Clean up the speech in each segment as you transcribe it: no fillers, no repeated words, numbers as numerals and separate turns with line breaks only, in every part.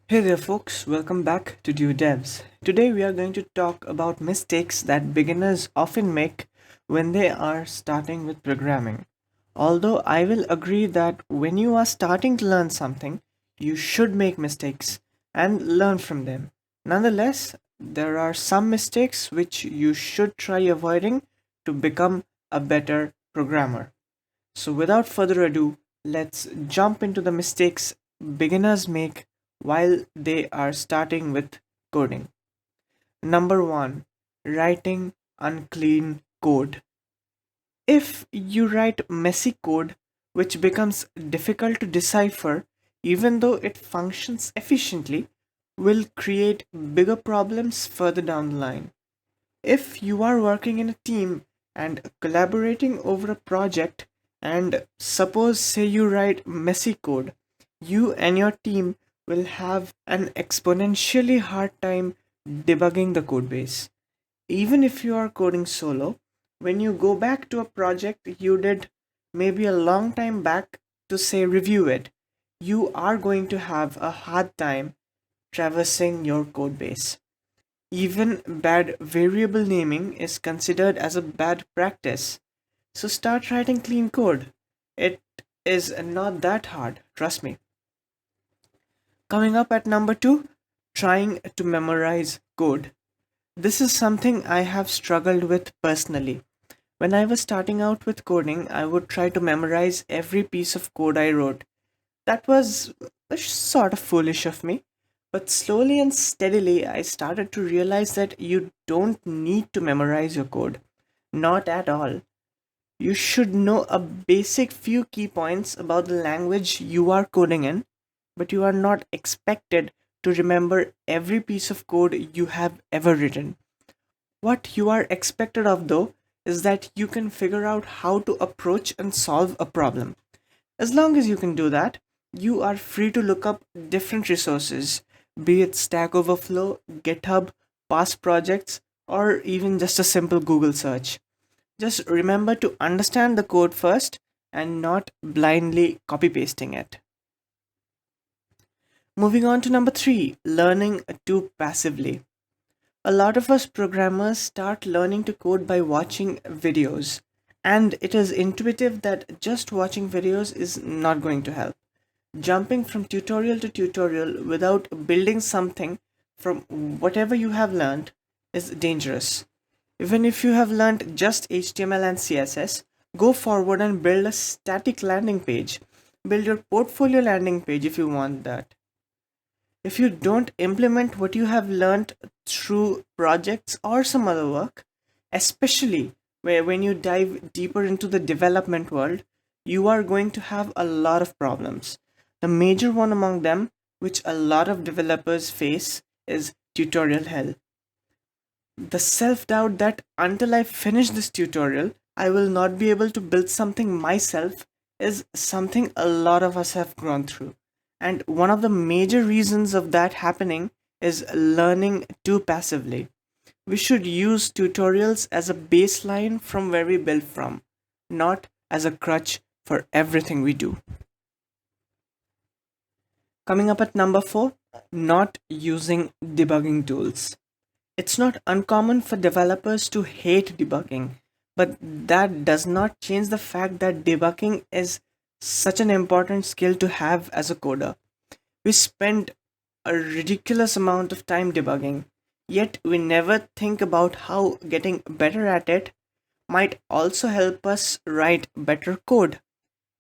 Hey there, folks, welcome back to Due Devs. Today, we are going to talk about mistakes that beginners often make when they are starting with programming. Although I will agree that when you are starting to learn something, you should make mistakes and learn from them. Nonetheless, there are some mistakes which you should try avoiding to become a better programmer. So, without further ado, let's jump into the mistakes beginners make while they are starting with coding. Number one, writing unclean code. If you write messy code which becomes difficult to decipher, even though it functions efficiently, will create bigger problems further down the line. If you are working in a team and collaborating over a project, and suppose say you write messy code, you and your team will have an exponentially hard time debugging the code base. Even if you are coding solo, when you go back to a project you did maybe a long time back to say review it, you are going to have a hard time traversing your code base. Even bad variable naming is considered as a bad practice. So start writing clean code. It is not that hard, trust me. Coming up at number two, trying to memorize code. This is something I have struggled with personally. When I was starting out with coding, I would try to memorize every piece of code I wrote. That was sort of foolish of me. But slowly and steadily, I started to realize that you don't need to memorize your code. Not at all. You should know a basic few key points about the language you are coding in, but you are not expected to remember every piece of code you have ever written. What you are expected of, though, is that you can figure out how to approach and solve a problem. As long as you can do that, you are free to look up different resources, be it Stack Overflow, GitHub, past projects, or even just a simple Google search. Just remember to understand the code first and not blindly copy pasting it. Moving on to number three, learning too passively. A lot of us programmers start learning to code by watching videos, and it is intuitive that just watching videos is not going to help. Jumping from tutorial to tutorial without building something from whatever you have learned is dangerous. Even if you have learned just HTML and CSS, go forward and build a static landing page. Build your portfolio landing page if you want that. If you don't implement what you have learned through projects or some other work, especially where when you dive deeper into the development world, you are going to have a lot of problems. The major one among them, which a lot of developers face, is tutorial hell. The self doubt that until I finish this tutorial, I will not be able to build something myself is something a lot of us have gone through. And one of the major reasons of that happening is learning too passively. We should use tutorials as a baseline from where we build from, not as a crutch for everything we do. Coming up at number four, not using debugging tools. It's not uncommon for developers to hate debugging, but that does not change the fact that debugging is such an important skill to have as a coder. We spend a ridiculous amount of time debugging, yet we never think about how getting better at it might also help us write better code.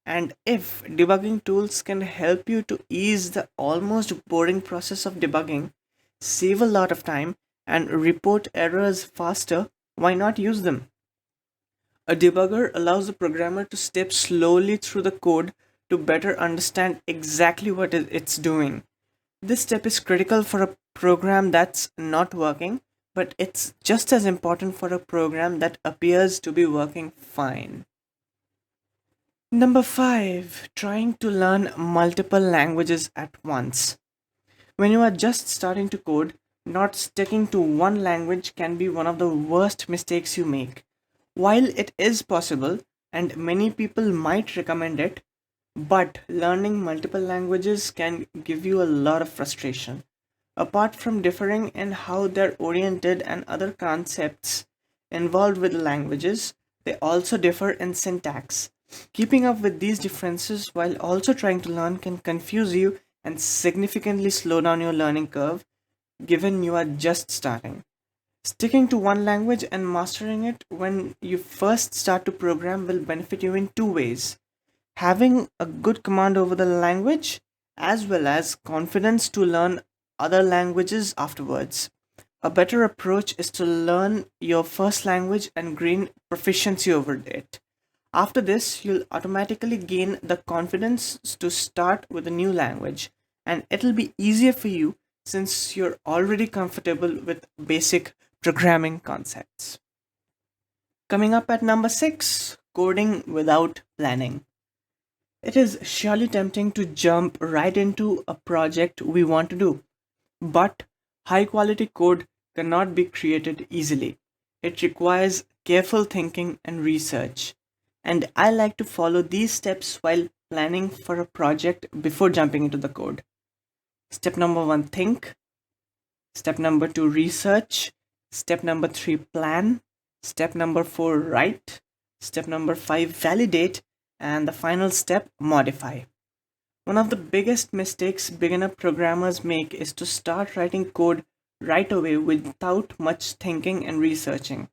And if debugging tools can help you to ease the almost boring process of debugging, save a lot of time, and report errors faster, why not use them? A debugger allows the programmer to step slowly through the code to better understand exactly what it's doing. This step is critical for a program that's not working, but it's just as important for a program that appears to be working fine. Number five, trying to learn multiple languages at once. When you are just starting to code, not sticking to one language can be one of the worst mistakes you make. While it is possible, and many people might recommend it, But learning multiple languages can give you a lot of frustration. Apart from differing in how they're oriented and other concepts involved with languages, they also differ in syntax. Keeping up with these differences while also trying to learn can confuse you and significantly slow down your learning curve, given you are just starting. Sticking to one language and mastering it when you first start to program will benefit you in two ways: having a good command over the language, as well as confidence to learn other languages afterwards. A better approach is to learn your first language and gain proficiency over it. After this, you'll automatically gain the confidence to start with a new language, and it'll be easier for you since you're already comfortable with basic programming concepts. Coming up at number 6, coding without planning. It is surely tempting to jump right into a project we want to do, but high quality code cannot be created easily. It requires careful thinking and research. And I like to follow these steps while planning for a project before jumping into the code. Step number 1, think. Step number 2, research. Step number 3, plan. Step number 4, write. Step number 5, validate. And the final step, modify. One of the biggest mistakes beginner programmers make is to start writing code right away without much thinking and researching.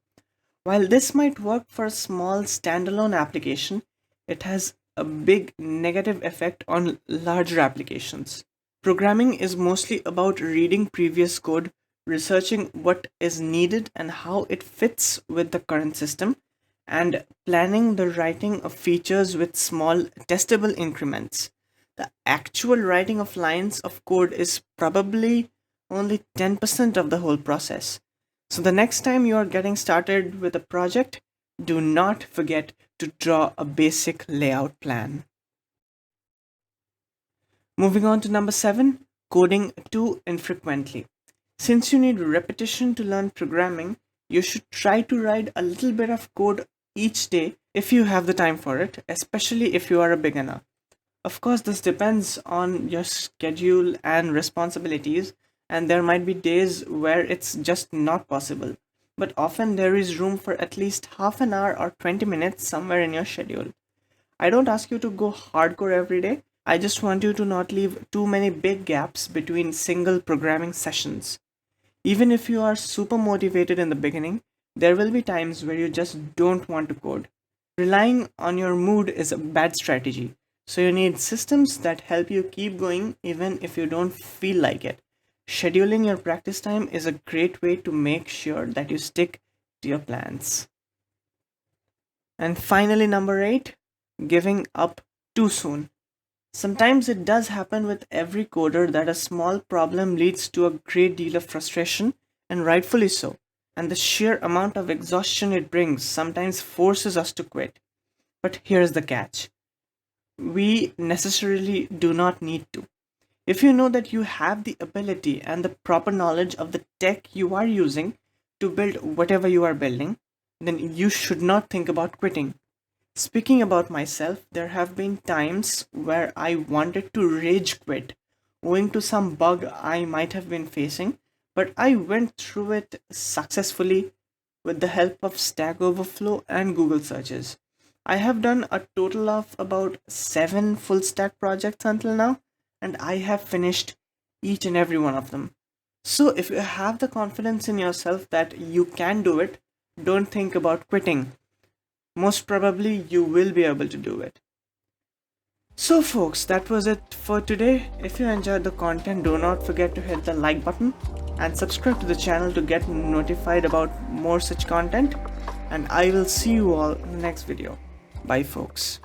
While this might work for a small standalone application, it has a big negative effect on larger applications. Programming is mostly about reading previous code, researching what is needed and how it fits with the current system, and planning the writing of features with small testable increments. The actual writing of lines of code is probably only 10% of the whole process. So the next time you are getting started with a project, do not forget to draw a basic layout plan. Moving on to number 7, coding too infrequently. Since you need repetition to learn programming, you should try to write a little bit of code each day if you have the time for it, especially if you are a beginner. Of course, this depends on your schedule and responsibilities, and there might be days where it's just not possible. But often there is room for at least half an hour or 20 minutes somewhere in your schedule. I don't ask you to go hardcore every day. I just want you to not leave too many big gaps between single programming sessions. Even if you are super motivated in the beginning, there will be times where you just don't want to code. Relying on your mood is a bad strategy, so you need systems that help you keep going even if you don't feel like it. Scheduling your practice time is a great way to make sure that you stick to your plans. And finally, number 8, giving up too soon. Sometimes it does happen with every coder that a small problem leads to a great deal of frustration, and rightfully so. And the sheer amount of exhaustion it brings sometimes forces us to quit. But here's the catch: we necessarily do not need to. If you know that you have the ability and the proper knowledge of the tech you are using to build whatever you are building, then you should not think about quitting. Speaking about myself, there have been times where I wanted to rage quit owing to some bug I might have been facing, but I went through it successfully with the help of Stack Overflow and Google searches. I have done a total of about 7 full stack projects until now, and I have finished each and every one of them. So, if you have the confidence in yourself that you can do it, don't think about quitting. Most probably, you will be able to do it. So, folks, that was it for today. If you enjoyed the content, do not forget to hit the like button and subscribe to the channel to get notified about more such content. And I will see you all in the next video. Bye, folks.